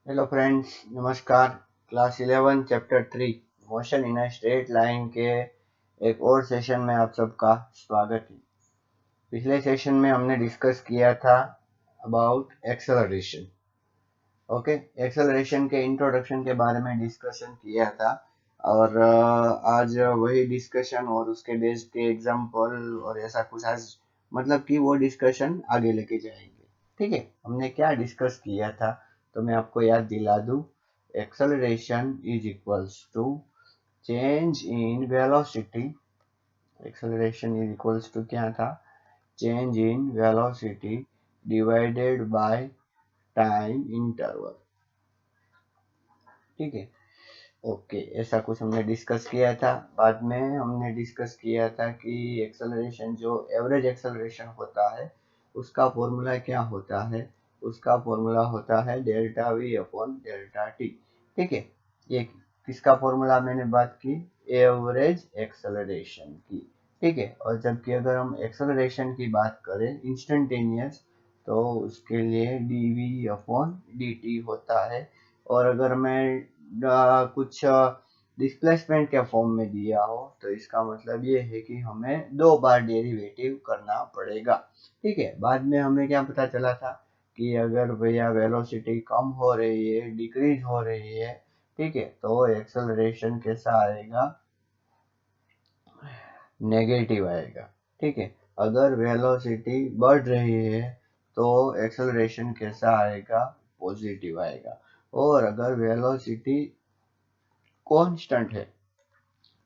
Hello friends, नमस्कार। Class 11 chapter 3 motion in a straight line के एक और सेशन में आप सबका स्वागत है। पिछले सेशन में हमने डिस्कस किया था अबाउट एक्सेलरेशन। ओके, एक्सेलरेशन के इंट्रोडक्शन के बारे में डिस्कशन किया था और आज वही डिस्कशन और उसके बेस्ड के एग्जांपल और ऐसा कुछ आज मतलब कि वो डिस्कशन आगे लेके जाएंगे। ठीक है, हमने क्या डिस्कस किया था तो मैं आपको याद दिला दूं। Acceleration is equals to change in velocity. Acceleration is equals to क्या था? Change in velocity divided by time interval. ठीक है, ओके, ऐसा कुछ हमने डिस्कस किया था। बाद में हमने डिस्कस किया था कि एक्सेलरेशन जो एवरेज एक्सेलरेशन होता है उसका फॉर्मूला क्या होता है। उसका फॉर्मूला होता है delta we upon delta T. ठीक है, ये किसका फॉर्मूला मैंने बात की? एवरेज एक्सेलरेशन की। ठीक है, और जबकि अगर हम एक्सेलरेशन की बात करें इंस्टेंटेनियस तो उसके लिए d v upon d t होता है। और अगर मैं कुछ डिस्प्लेसमेंट के फॉर्म में दिया हो तो इसका मतलब ये है कि हमें दो बार डेरिवेटिव करना पड़ेगा। ठीक है, बाद में हमें क्या पता चला था कि अगर भैया वेलोसिटी कम हो रही है, डिक्रीज हो रही है, ठीक है, तो एक्सेलरेशन कैसा आएगा? नेगेटिव आएगा। ठीक है, अगर वेलोसिटी बढ़ रही है तो एक्सेलरेशन कैसा आएगा? पॉजिटिव आएगा। और अगर वेलोसिटी कांस्टेंट है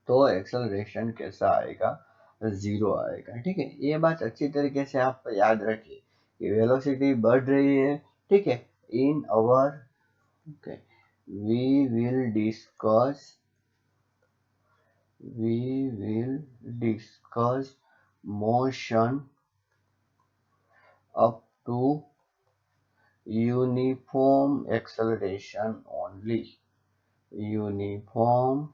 तो एक्सेलरेशन कैसा आएगा? जीरो आएगा। ठीक है, ये बात अच्छी तरीके से आप याद रखिए कि वेलोसिटी बढ़ रही है। ठीक है, in our okay we will discuss we will discuss motion up to uniform acceleration only. Uniform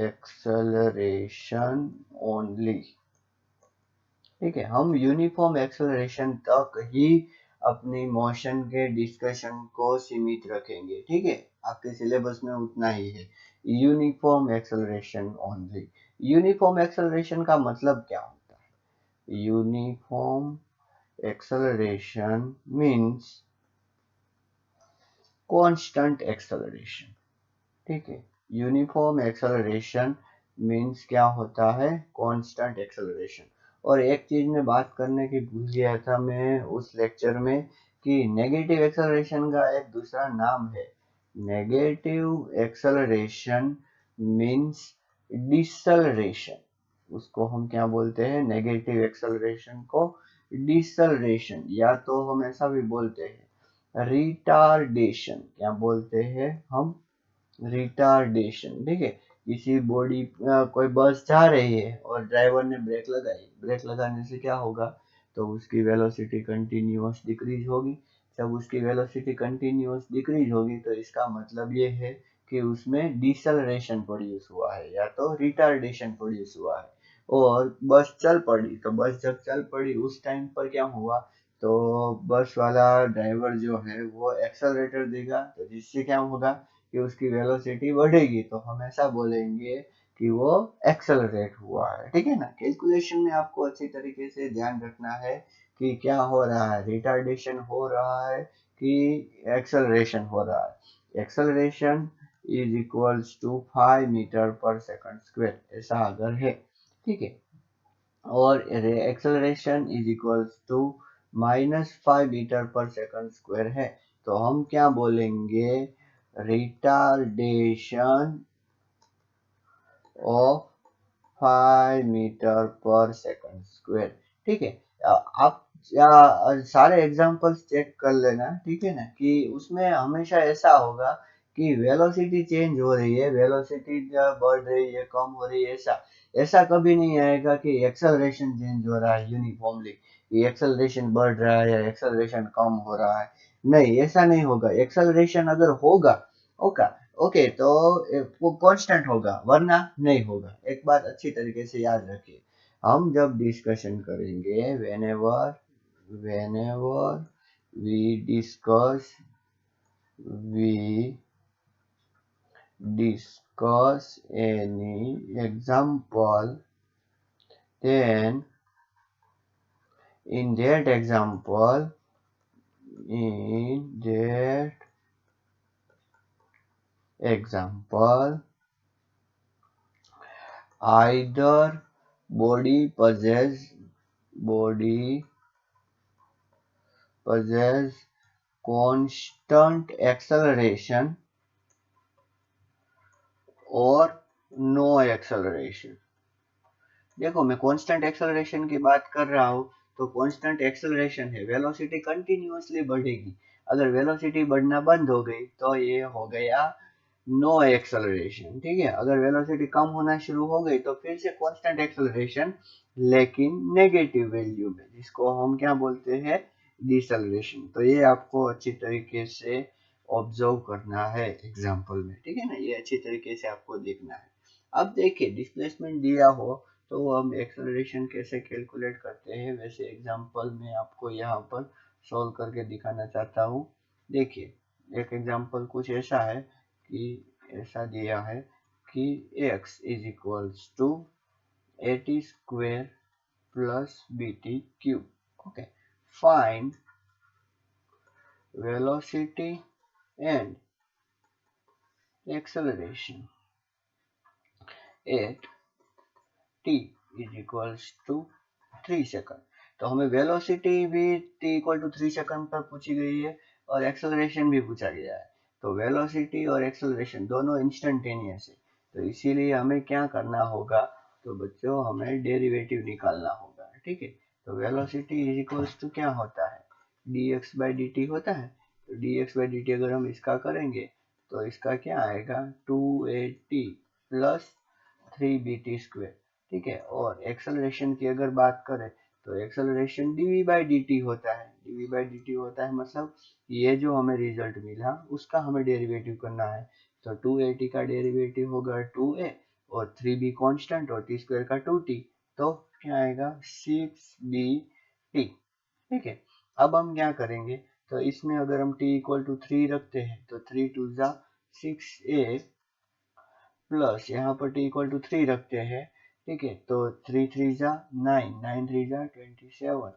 acceleration only. ठीक है, हम यूनिफॉर्म एक्सेलरेशन तक ही अपनी मोशन के डिस्कशन को सीमित रखेंगे। ठीक है, आपके सिलेबस में उतना ही है, uniform acceleration only. Uniform acceleration का मतलब क्या होता है? Uniform acceleration means constant acceleration. ठीक है, यूनिफॉर्म एक्सेलरेशन मीन्स क्या होता है? Constant acceleration. और एक चीज में बात करने की भूल गया था मैं उस लेक्चर में कि नेगेटिव एक्सेलरेशन का एक दूसरा नाम है। Negative acceleration means deceleration. उसको हम क्या बोलते हैं? नेगेटिव एक्सेलरेशन को डिसलरेशन, या तो हम ऐसा भी बोलते हैं रिटार्डेशन। क्या बोलते हैं हम? रिटार्डेशन। ठीक है, किसी बॉडी कोई बस जा रही है और ड्राइवर ने ब्रेक लगाई, ब्रेक लगाने से क्या होगा? तो उसकी वेलोसिटी कंटिन्यूअस डिक्रीज होगी। जब उसकी वेलोसिटी कंटिन्यूअस डिक्रीज होगी तो इसका मतलब ये है कि उसमें डिसलरेशन प्रोड्यूस हुआ है या तो रिटार्डेशन प्रोड्यूस हुआ है। और बस चल पड़ी, तो बस जब चल पड़ी उस टाइम पर क्या हुआ? तो बस वाला ड्राइवर जो है वो एक्सेलरेटर देगा, तो जिससे क्या होगा कि उसकी वेलोसिटी बढ़ेगी, तो हम ऐसा बोलेंगे कि वो एक्सेलरेट हुआ है। ठीक है ना, कैलकुलेशन में आपको अच्छी तरीके से ध्यान रखना है कि क्या हो रहा है, रिटार्डेशन हो रहा है कि एक्सेलरेशन हो रहा है। Acceleration is equals to 5 metre per second square, ऐसा अगर है। ठीक है, और acceleration is equals to -5 metre per second square है, तो हम क्या बोलेंगे? Retardation of 5 metre per second square. ठीक है, आप सारे एग्जांपल्स चेक कर लेना। ठीक है ना, कि उसमें हमेशा ऐसा होगा कि वेलोसिटी चेंज हो रही है, वेलोसिटी बढ़ रही है, कम हो रही है, ऐसा ऐसा कभी नहीं आएगा कि एक्सेलरेशन चेंज हो रहा है यूनिफॉर्मली, कि एक्सेलरेशन बढ़ रहा है या एक्सेलरेशन कम हो रहा है। नहीं, ऐसा नहीं होगा। एक्सेलरेशन अगर होगा, ओके ओके, तो वो कांस्टेंट होगा, वरना नहीं होगा। एक बात अच्छी तरीके से याद रखिए, हम जब डिस्कशन करेंगे whenever we discuss we discuss any example, then in that example, either body possess constant acceleration और नो एक्सेलरेशन। देखो मैं कांस्टेंट एक्सेलरेशन की बात कर रहा हूँ, तो कांस्टेंट एक्सेलरेशन है, वेलोसिटी कंटिन्यूअसली बढ़ेगी। अगर वेलोसिटी बढ़ना बंद हो गई तो ये हो गया नो एक्सेलरेशन। ठीक है, अगर वेलोसिटी कम होना शुरू हो गई तो फिर से कांस्टेंट एक्सेलरेशन, लेकिन नेगेटिव वैल्यू में, जिसको हम क्या बोलते हैं, डिसेलरेशन। तो ये आपको अच्छी तरीके से ऑब्जर्व करना है एग्जाम्पल में। ठीक है ना, ये अच्छी तरीके से आपको देखना है। अब देखिए डिस्प्लेसमेंट दिया हो तो हम एक्सेलरेशन कैसे कैलकुलेट करते हैं, वैसे एग्जाम्पल में आपको यहाँ पर सॉल्व करके दिखाना चाहता हूँ। देखिए एक एग्जाम्पल कुछ ऐसा है कि ऐसा दिया है कि x is equals to a t square plus b t cube. Okay, find velocity and acceleration at t is equals to 3 second. तो हमें वेलोसिटी भी t इक्वल टू 3 सेकंड पर पूछी गई है और एक्सेलरेशन भी पूछा गया है। तो वेलोसिटी और एक्सेलरेशन दोनों इंस्टेंटेनियस है, तो इसीलिए हमें क्या करना होगा, तो बच्चों हमें डेरिवेटिव निकालना होगा। ठीक है, तो वेलोसिटी इज इक्वल्स टू क्या होता है, dx बाई dt होता है। तो dx बाई dt अगर हम इसका करेंगे तो इसका क्या आएगा, 2at प्लस 3bt स्क्वेयर। ठीक है, और एक्सेलरेशन की अगर बात करें तो एक्सेलरेशन dv बाई dt होता है। dv बाई dt होता है मतलब ये जो हमें रिजल्ट मिला उसका हमें डेरिवेटिव करना है। तो 2at का डेरिवेटिव होगा 2a और 3b कांस्टेंट और t स्क्वायर का 2t, तो क्या आएगा 6bt। ठीक है, अब हम क्या करेंगे, तो इसमें अगर हम t इक्वल टू 3 रखते हैं तो 3 टू जा 6a प्लस यहाँ पर t इक्वल टू 3 रखते हैं। ठीक है, तो 3 3 जा 9, 9 3 जा 27,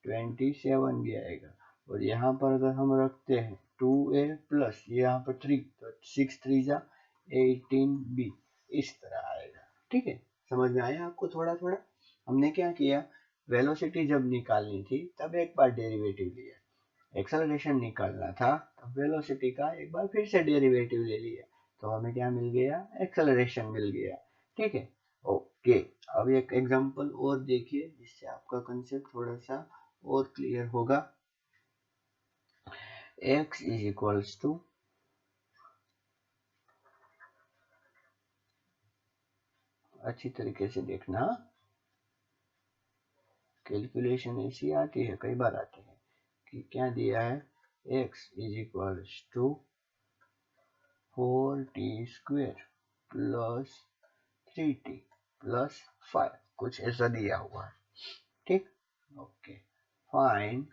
27 भी आएगा। और यहाँ पर अगर हम रखते हैं 2a प्लस यहाँ पर 3, तो 6 3 जा 18b, इस तरह आएगा। ठीक है, समझ में आया आपको थोड़ा थोड़ा। हमने क्या किया, वेलोसिटी जब निकालनी थी तब एक बार डेरिवेटिव लिया, एक्सेलरेशन निकालना था तो वेलोसिटी का एक बार फिर से डेरिवेटिव ले लिया, तो हमें क्या मिल गया, एक्सेलरेशन मिल गया। ठीक है, ओके। अब एक एग्जांपल और देखिए जिससे आपका कंसेप्ट थोड़ा सा और क्लियर होगा। x इज इक्वल्स टू, अच्छी तरीके से देखना, कैलकुलेशन ऐसी आती है, कई बार आती है कि क्या दिया है, x is equals to 4t square plus 3t plus 5, कुछ ऐसा दिया हुआ है। ठीक, okay, find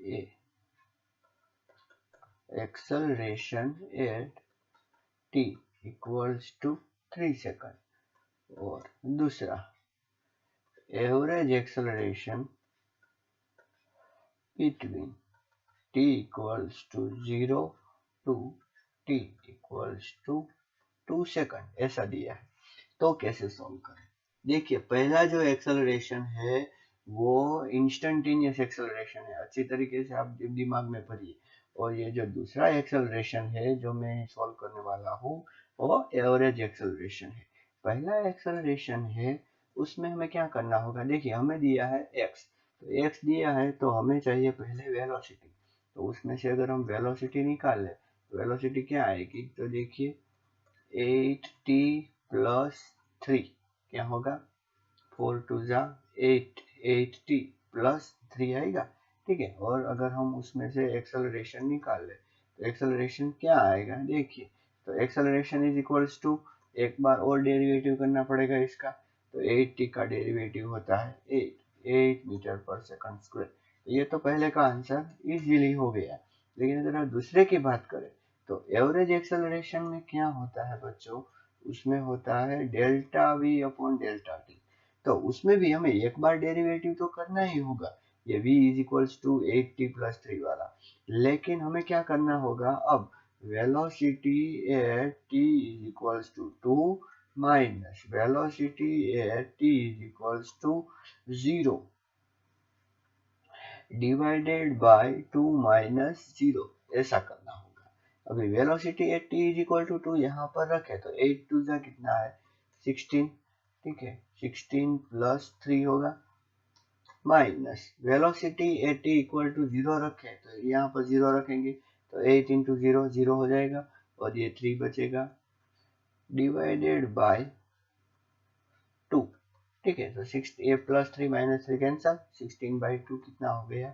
a acceleration at t equals to 3 second, और दूसरा average acceleration between t equals to 0 to t equals to 2 second, ऐसा दिया है। तो कैसे सॉल्व करें, देखिए पहला जो एक्सेलरेशन है वो इंस्टेंटेनियस एक्सेलरेशन है, अच्छी तरीके से आप दिमाग में पढ़िए। और ये जो दूसरा एक्सेलरेशन है जो मैं सॉल्व करने वाला हूँ वो एवरेज एक्सेलरेशन है। पहला एक्सेलरेशन है उसमें हमें क्या करना होगा, देखिए हमें दिया है x, तो x दिया है तो हमें चाहिए पहले वेलोसिटी। तो उसमें से अगर हम वेलोसिटी निकाल लें तो वेलोसिटी क्या आएगी, तो देखिए 8t प्लस 3 क्या होगा, 4 टू जा 8, 8t प्लस 3 आएगा। ठीक है, और अगर हम उसमें से एक्सेलरेशन निकाल ले तो एक्सेलरेशन क्या आएगा, देखिए तो एक्सेलरेशन इज इक्वल्स टू, एक बार और डेरिवेटिव करना पड़ेगा इसका, तो 8t का डेरिवेटिव होता है 8 मीटर पर सेकंड स्क्वायर। तो ये तो पहले का आंसर इजीली हो गया। लेकिन अगर आप दूसरे की बात करें तो एवरेज एक्सेलरेशन में क्या होता है बच्चों, उसमें होता है delta we upon delta T. तो उसमें भी हमें एक बार डेरिवेटिव तो करना ही होगा, ये v is equals to 8t+3 वाला। लेकिन हमें क्या करना होगा, अब velocity at t is equals to 2 minus velocity at t is equals to 0 divided by 2 minus 0, ऐसा करना होगा। अभी velocity at t is equal to 2 यहाँ पर रखे तो 8 टू जा कितना है 16, ठीक है 16 प्लस 3 होगा, minus velocity at t equal to 0 रखे तो यहाँ पर 0 रखेंगे तो 8 इंटू 0 0 हो जाएगा और ये 3 बचेगा, डिवाइडेड बाय 2, ठीक है। तो 6 ए प्लस 3 माइनस 3 कैंसल, 16/2 कितना हो गया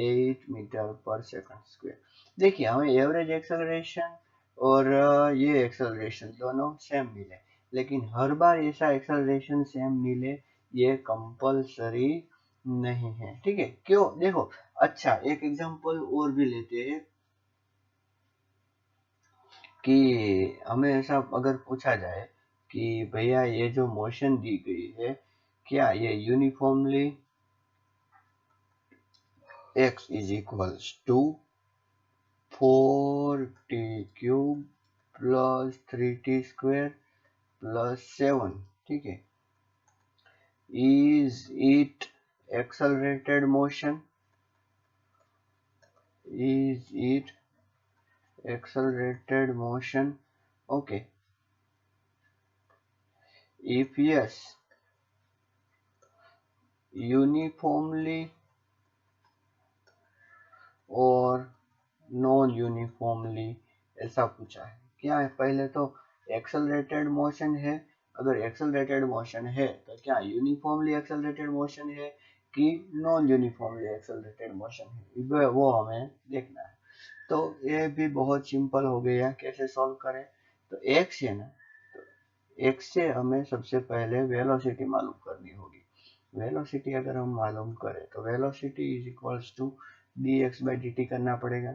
8 मीटर पर सेकंड स्क्वायर। देखिए हमें एवरेज एक्सेलरेशन और ये एक्सेलरेशन दोनों सेम मिले, लेकिन हर बार ऐसा एक्सेलरेशन सेम मिले ये कंपलसरी नहीं है, ठीक है। क्यों, देखो अच्छा एक एग्जांपल और भी लेते हैं कि हमें ऐसा अगर पूछा जाए कि भैया ये जो मोशन दी गई है क्या ये uniformly x is equals to 4t³ plus 3t² plus 7, ठीक है, is it accelerated motion, is it accelerated motion, okay, if yes uniformly और नॉन यूनिफॉर्मली, ऐसा पूछा है। क्या है, पहले तो एक्सेलरेटेड मोशन है, अगर एक्सेलरेटेड मोशन है तो क्या यूनिफॉर्मली एक्सेलरेटेड मोशन है कि नॉन यूनिफॉर्मली एक्सेलरेटेड मोशन है, वो हमें देखना है। तो ये भी बहुत सिंपल हो गया, कैसे सॉल्व करें, तो x है ना, तो x से हमें सबसे पहले वेलोसिटी मालूम करनी होगी। वेलोसिटी अगर हम मालूम करें तो velocity is equals to dx/dt करना पड़ेगा।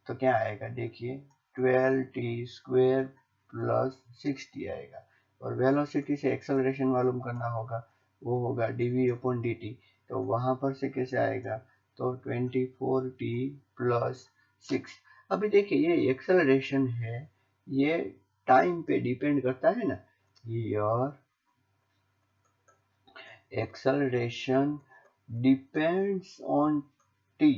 तो क्या आएगा देखिए 12t² प्लस 6t आएगा, और वेलोसिटी से एक्सेलरेशन मालूम करना होगा, वो होगा dv/dt। तो वहां पर से कैसे आएगा, तो 24t प्लस 6। अभी देखिए ये एक्सेलरेशन है, ये टाइम पे डिपेंड करता है ना, your acceleration depends on t।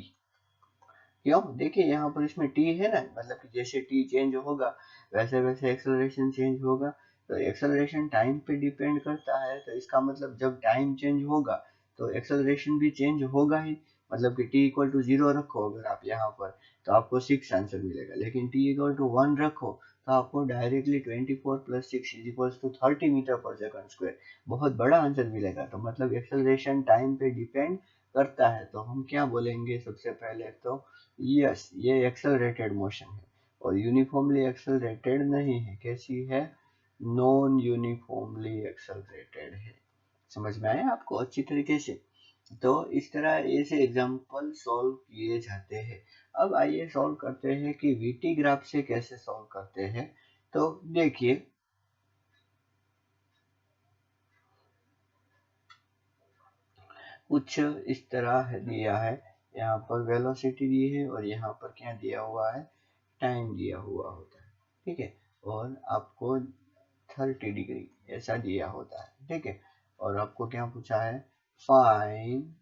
क्यों, देखिए यहाँ पर इसमें t है ना, मतलब कि जैसे t चेंज होगा वैसे वैसे एक्सेलरेशन चेंज होगा। तो एक्सेलरेशन टाइम पे डिपेंड करता है, तो इसका मतलब जब टाइम चेंज होगा तो एक्सेलरेशन भी चेंज होगा ही। मतलब कि t इक्वल टू 0 रखो अगर आप यहाँ पर तो आपको 6 आंसर मिलेगा, लेकिन t इक्वल टू 1 रखो तो आपको directly 24 plus 6 is equal to 30 metre per second square, बहुत बड़ा आंसर मिलेगा। तो मतलब एक्सेलरेशन टाइम पे डिपेंड करता है, तो हम क्या बोलेंगे सबसे पहले, तो यस ये एक्सेलरेटेड मोशन है और यूनिफॉर्मली एक्सेलरेटेड नहीं है, कैसी है, नॉन यूनिफॉर्मली एक्सेलरेटेड है। समझ में आया आपको अच्छी तरीके से। तो इस तरह ऐसे एग्जांपल सॉल्व किए जाते हैं। अब आइए सॉल्व करते हैं कि वीटी ग्राफ से कैसे सॉल्व करते हैं। तो देखिए कुछ इस तरह दिया है, यहाँ पर वेलोसिटी दी है और यहाँ पर क्या दिया हुआ है, टाइम दिया हुआ होता है, ठीक है, और आपको 30 डिग्री ऐसा दिया होता है, ठीक है, और आपको क्या पूछा है, फाइंड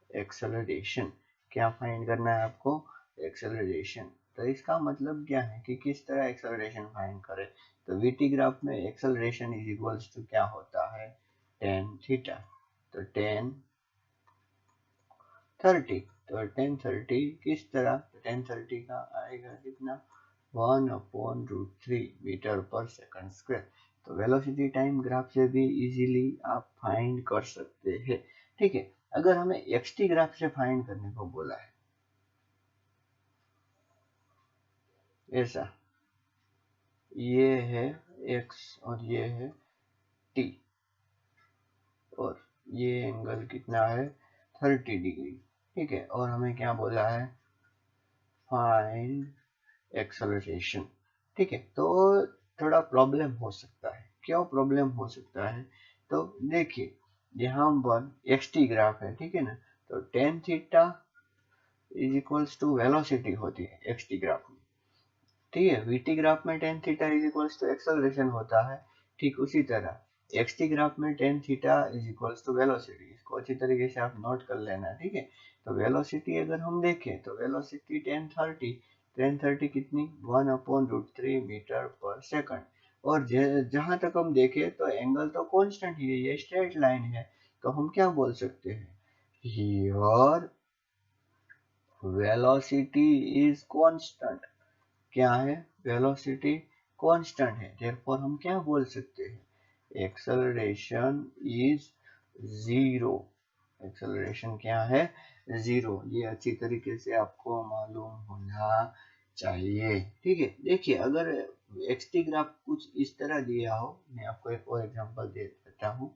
एक्सेलरेशन, क्या फाइंड करना है आपको, एक्सेलरेशन। तो इसका मतलब क्या है कि किस तरह एक्सेलरेशन फाइंड करें, तो वीटी ग्राफ में एक्सेलरेशन इज इक्वल्स टू क्या होता है, tan थीटा। तो tan 30, तो tan 30 किस तरह, तो tan 30 का आएगा कितना 1/√3 मीटर पर सेकंड स्क्वायर। तो वेलोसिटी टाइम ग्राफ से भी इजीली आप फाइंड कर सकते हैं, ठीक है। अगर हमें एक्सटी ग्राफ से फाइंड करने को बोला है, ऐसा ये है x और ये है t, और ये एंगल कितना है 30 डिग्री, ठीक है, और हमें क्या बोला है फाइंड एक्सेलरेशन। ठीक है, तो थोड़ा प्रॉब्लम हो सकता है। क्यों प्रॉब्लम हो सकता है? तो देखिए यहाँ पर xt ग्राफ है, ठीक है ना, तो tan theta is equals to velocity होती है xt ग्राफ में, ठीक है। vt ग्राफ में tan theta is equals to acceleration होता है, ठीक उसी तरह xt ग्राफ में tan theta is equals to velocity. इसको अच्छी तरीके से आप नोट कर लेना, ठीक है। तो वेलोसिटी अगर हम देखें तो वेलोसिटी टेन थर्टी कितनी 1/√3 मीटर पर सेकंड। और जहां तक हम देखें तो एंगल तो कांस्टेंट ही है, ये स्ट्रेट लाइन है, तो हम क्या बोल सकते हैं, हियर वेलोसिटी इज कांस्टेंट। क्या है? वेलोसिटी कांस्टेंट है, देयरफॉर हम क्या बोल सकते हैं, एक्सेलरेशन इज जीरो। एक्सेलरेशन क्या है? जीरो। ये अच्छी तरीके से आपको मालूम होना चाहिए, ठीक है। देखिए अगर xt ग्राफ कुछ इस तरह दिया हो, मैं आपको एक और एग्जांपल दे देता हूँ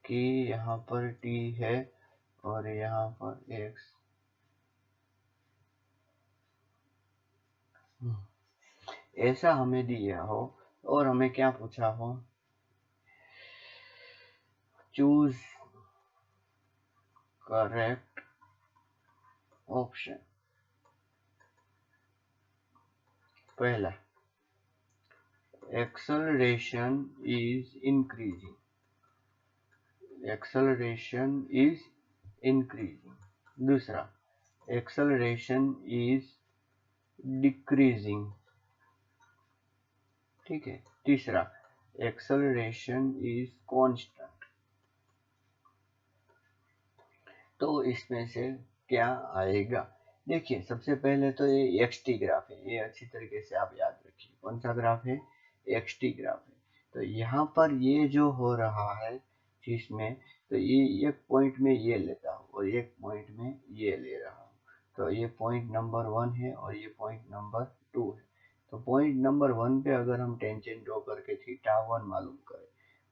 कि यहाँ पर t है और यहाँ पर x। ऐसा हमें दिया हो और हमें क्या पूछा हो, चूज करेक्ट ऑप्शन। पहला, acceleration is increasing, acceleration is increasing. दूसरा, एक्सेलरेशन इज डिक्रीजिंग, ठीक है। तीसरा, एक्सेलरेशन इज कांस्टेंट। तो इसमें से क्या आएगा? देखिए सबसे पहले तो ये xt ग्राफ है, ये अच्छी तरीके से आप याद रखिए। कौन सा ग्राफ है? xt ग्राफ है। तो यहाँ पर ये जो हो रहा है जिसमें, तो ये एक पॉइंट में ये लेता हूँ और एक पॉइंट में ये ले रहा हूँ, तो ये पॉइंट नंबर 1 है और ये पॉइंट नंबर 2 है। तो पॉइंट नंबर 1 पे अगर हम टेंजेंट ड्रॉ करके θ1 मालूम करें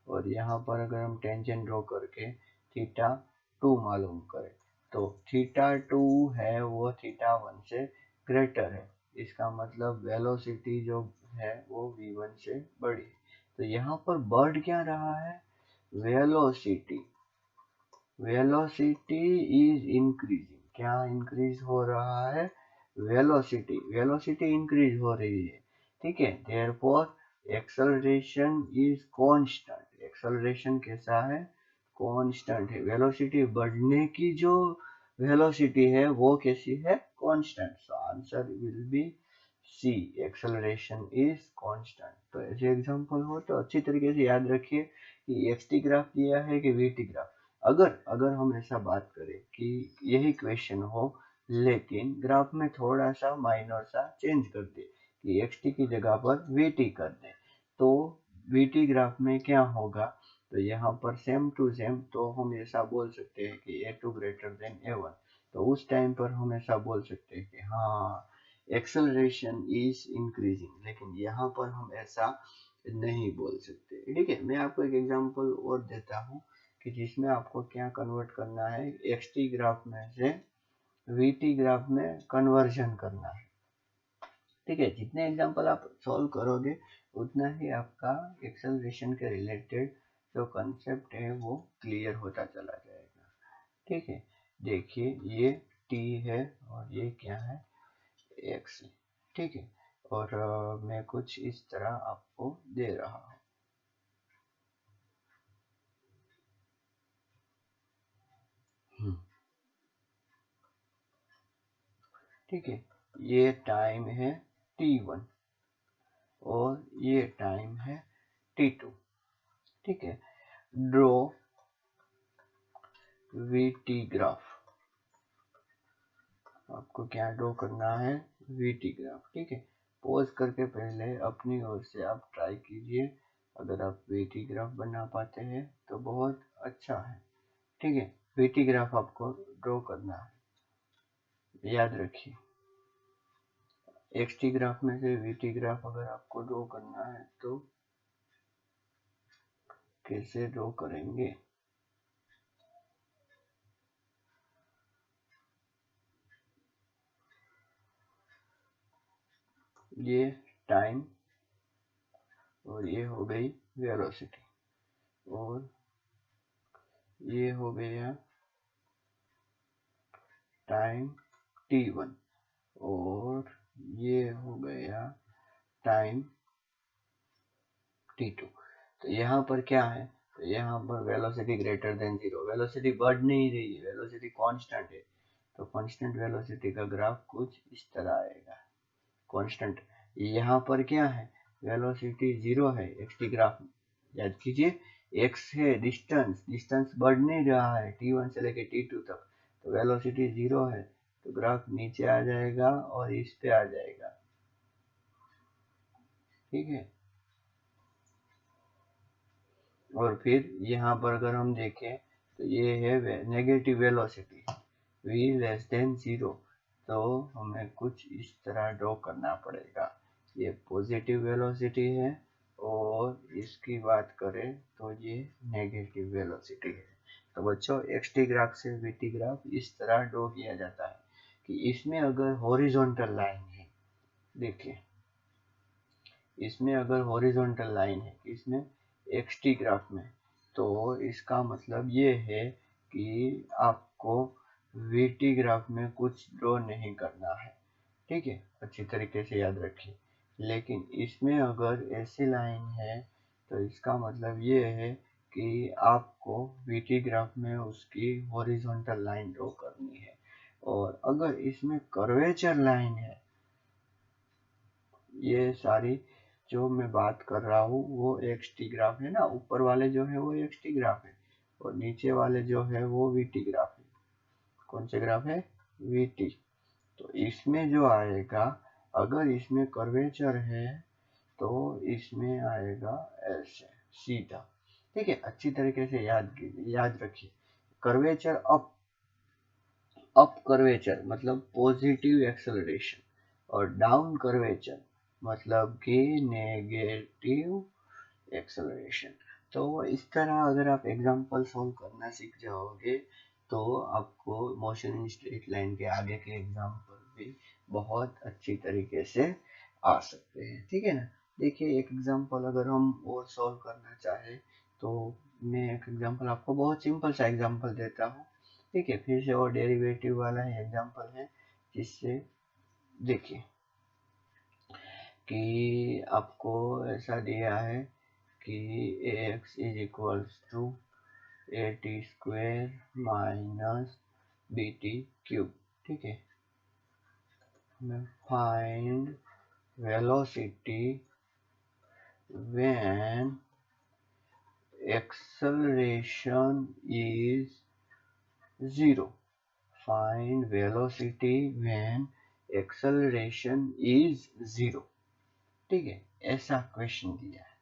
और यहाँ पर अगर हम टेंजेंट ड्रॉ करके θ2 मालूम करें, तो θ2 है वो θ1 से ग्रेटर है। इसका मतलब वेलोसिटी जो है वो v1 से बड़ी है। तो यहाँ पर बढ़ क्या रहा है? वेलोसिटी। Velocity is increasing. क्या इंक्रीज हो रहा है? वेलोसिटी। वेलोसिटी इंक्रीज हो रही है, ठीक है। Therefore acceleration is constant. Acceleration कैसा है? कांस्टेंट है। वेलोसिटी बढ़ने की जो वेलोसिटी है वो कैसी है? Constant. So answer will be C, acceleration is constant. तो ऐसे एग्जांपल हो तो अच्छी तरीके से याद रखिए कि xt ग्राफ दिया है कि vt ग्राफ। अगर अगर हम ऐसा बात करें कि यही क्वेश्चन हो लेकिन ग्राफ में थोड़ा सा माइनर सा चेंज कर दे कि xt की जगह पर vt कर दे, तो vt ग्राफ में क्या होगा? तो यहाँ पर सेम टू सेम, तो हम ऐसा बोल सकते हैं कि a2 ग्रेटर देन a1। तो उस टाइम पर हम ऐसा बोल सकते हैं कि हाँ एक्सेलरेशन इज इंक्रीजिंग, लेकिन यहाँ पर हम ऐसा नहीं बोल सकते, ठीक है। मैं आपको एक एग्जांपल और देता हूँ कि जिसमें आपको क्या कन्वर्ट करना है, xt ग्राफ में से vt ग्राफ में कन्वर्जन करना है, ठीक है। जितने एग्जांपल आप सॉल्व करोगे उतना ही आपका एक्सेलरेशन के रिलेटेड जो कंसेप्ट है वो क्लियर होता चला जाएगा, ठीक है। देखिए ये t है और ये क्या है? x, ठीक है। और मैं कुछ इस तरह आपको दे रहा हूँ, ठीक है। ये टाइम है t1 और ये टाइम है t2, ठीक है। Draw vt graph. आपको क्या ड्रॉ करना है? vt ग्राफ, ठीक है। पॉज करके पहले अपनी ओर से आप ट्राई कीजिए। अगर आप vt ग्राफ बना पाते हैं तो बहुत अच्छा है, ठीक है। vt ग्राफ आपको ड्रॉ करना है, याद रखिए। xt ग्राफ में से vt ग्राफ अगर आपको ड्रॉ करना है तो कैसे ड्रॉ करेंगे? ये टाइम और ये हो गई वेलोसिटी, और ये हो गया टाइम t1, और ये हो गया टाइम t2। तो यहाँ पर क्या है, तो यहाँ पर वेलोसिटी ग्रेटर देन 0, वेलोसिटी बढ़ नहीं रही है, वेलोसिटी कांस्टेंट है। तो कांस्टेंट वेलोसिटी का ग्राफ कुछ इस तरह आएगा, कांस्टेंट। यहाँ पर क्या है, वेलोसिटी 0 है xt ग्राफ में, याद कीजिए x है डिस्टेंस, डिस्टेंस बढ़ नहीं रहा है t1 से लेके t2 तक, तो वेलोसिटी 0 है, तो ग्राफ नीचे आ जाएगा और इस पे आ जाएगा, ठीक है। और फिर यहाँ पर अगर हम देखें तो ये है negative velocity v less than 0, तो हमें कुछ इस तरह ड्रॉ करना पड़ेगा। ये पॉजिटिव वेलोसिटी है, और इसकी बात करें तो ये नेगेटिव वेलोसिटी है। तो बच्चों xt ग्राफ से vt ग्राफ इस तरह ड्रॉ किया जाता है कि इसमें अगर हॉरिजॉन्टल लाइन है, देखिए इसमें अगर हॉरिजॉन्टल लाइन है इसमें xt ग्राफ में, तो इसका मतलब ये है कि आपको vt ग्राफ में कुछ ड्रॉ नहीं करना है, ठीक है, अच्छी तरीके से याद रखिए। लेकिन इसमें अगर ऐसी लाइन है तो इसका मतलब ये है कि आपको vt ग्राफ में उसकी हॉरिजॉन्टल लाइन ड्रॉ करनी है। और अगर इसमें कर्वेचर लाइन है, ये सारी जो मैं बात कर रहा हूँ वो xt ग्राफ है ना, ऊपर वाले जो है वो xt ग्राफ है, और नीचे वाले जो है वो vt ग्राफ है। कौन से ग्राफ है, vt। तो इसमें जो आएगा, अगर इसमें कर्वेचर है तो इसमें आएगा ऐसे सीधा, ठीक है, अच्छी तरीके से याद कीजिए, याद रखिए। कर्वेचर अप कर्वेचर मतलब पॉजिटिव एक्सेलरेशन, और डाउन कर्वेचर मतलब कि नेगेटिव एक्सेलरेशन। तो इस तरह अगर आप एग्जांपल सॉल्व करना सीख जाओगे तो आपको मोशन इन स्ट्रेट लाइन के आगे के एग्जांपल भी बहुत अच्छी तरीके से आ सकते हैं, ठीक है ना। देखिए एक एग्जांपल अगर हम और सॉल्व करना चाहें तो मैं एक एग्जांपल आपको बहुत सिंपल सा एग्जांपल देता हूँ, ठीक है, फिर से और डेरिवेटिव वाला ही एग्जांपल है, जिससे देखिए कि आपको ऐसा दिया है कि ax is equals to a t square minus b t cube, ठीक है। Find velocity when acceleration is 0, find velocity when acceleration is 0, ठीक है, ऐसा क्वेश्चन दिया है।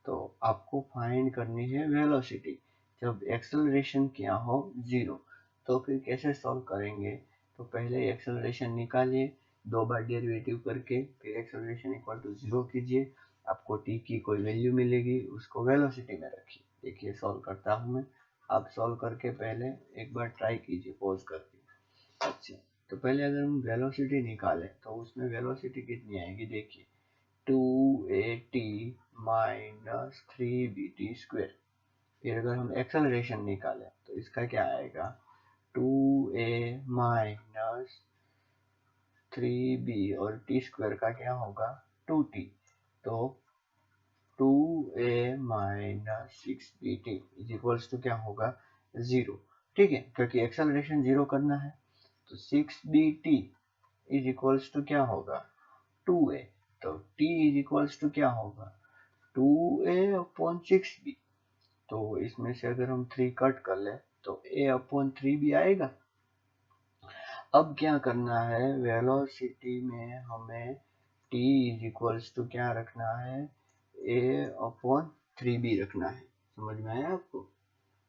तो आपको फाइंड करनी है वेलोसिटी जब एक्सेलरेशन क्या हो 0। तो फिर कैसे सॉल्व करेंगे, तो पहले एक्सेलरेशन निकालिए, 2 बार डेरिवेटिव करके फिर एक्सेलरेशन इक्वल टू 0 कीजिए, आपको t की कोई वैल्यू मिलेगी, उसको वेलोसिटी में रखिए। देखिए सॉल्व करता हूँ मैं, आप सॉल्व करके पहले एक बार ट्राई कीजिए पॉज करके। अच्छा, तो पहले अगर हम वेलोसिटी निकालें तो उसमें वेलोसिटी कितनी आएगी, देखिए 2at माइनस 3bt स्क्वेयर। फिर अगर हम एक्सेलरेशन निकालें तो इसका क्या आएगा, 2a माइनस 3b, और t स्क्वेयर का क्या होगा 2t, तो 2a minus 6bt is equals to क्या होगा 0, ठीक है, क्योंकि एक्सेलरेशन 0 करना है। तो 6bt इज इक्वल्स टू क्या होगा 2a, तो t इज इक्वल्स टू क्या होगा 2a अपॉन 6b। तो इसमें से अगर हम 3 कट कर ले तो a अपॉन 3b आएगा। अब क्या करना है, वेलोसिटी में हमें t इज इक्वल्स टू क्या रखना है, a अपॉन 3b रखना है। समझ में आया आपको।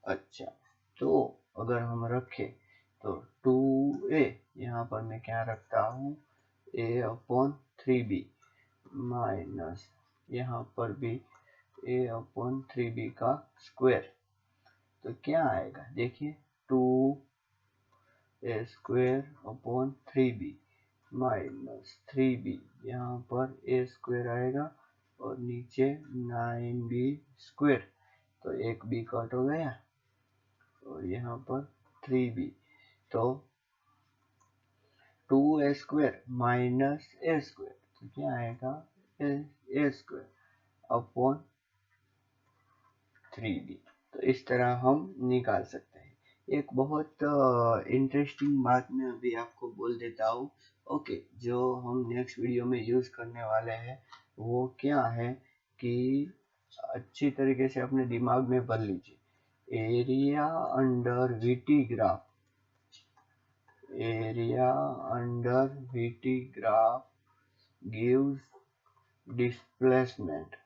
अच्छा, तो अगर हम रखें तो 2a यहाँ पर मैं क्या रखता हूँ a अपॉन 3b माइनस यहाँ पर भी a अपॉन 3b का स्क्वायर, तो क्या आएगा देखिए 2a square upon 3b minus 3b, यहाँ पर ए स्क्वायर आएगा और नीचे 9b स्क्वायर, तो एक b कट हो गया और यहाँ पर 3b, तो 2a स्क्वायर माइनस ए स्क्वायर, तो क्या आएगा ए स्क्वायर अपॉन 3b। तो इस तरह हम निकाल सकते हैं। एक बहुत इंटरेस्टिंग बात मैं अभी आपको बोल देता हूँ। ओके, जो हम नेक्स्ट वीडियो में यूज करने वाले हैं वो क्या है कि अच्छी तरीके से अपने दिमाग में भर लीजिए। Area under VT graph, area under VT graph gives displacement.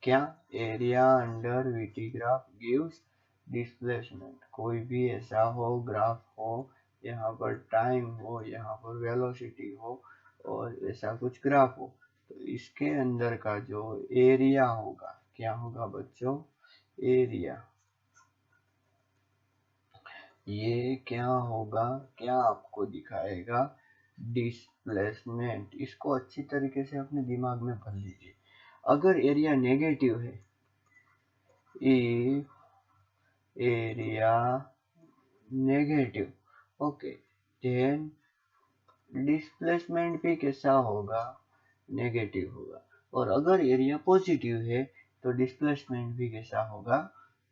क्या? Area under VT graph gives displacement. कोई भी ऐसा हो, ग्राफ हो, यहाँ पर टाइम हो, यहाँ पर वेलोसिटी हो और ऐसा कुछ ग्राफ हो, तो इसके अंदर का जो एरिया होगा, क्या होगा बच्चों? एरिया। ये क्या होगा? क्या आपको दिखाएगा? डिस्प्लेसमेंट। इसको अच्छी तरीके से अपने दिमाग में भर लीजिए। अगर एरिया नेगेटिव है, if area negative, okay, then displacement भी कैसा होगा? नेगेटिव होगा। और अगर एरिया पॉजिटिव है तो डिस्प्लेसमेंट भी कैसा होगा?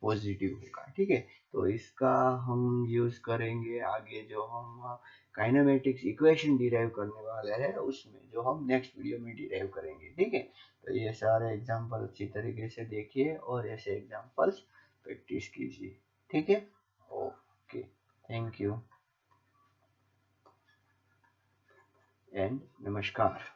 पॉजिटिव होगा। ठीक है, तो इसका हम यूज करेंगे आगे, जो हम काइनेमेटिक्स इक्वेशन डिराइव करने वाले हैं उसमें, जो हम नेक्स्ट वीडियो में डिराइव करेंगे। ठीक है, तो ये सारे एग्जांपल अच्छी तरीके से देखिए और ऐसे एग्जांपल्स प्रैक्टिस कीजिए। ठीक है, ओके, थैंक यू एंड नमस्कार।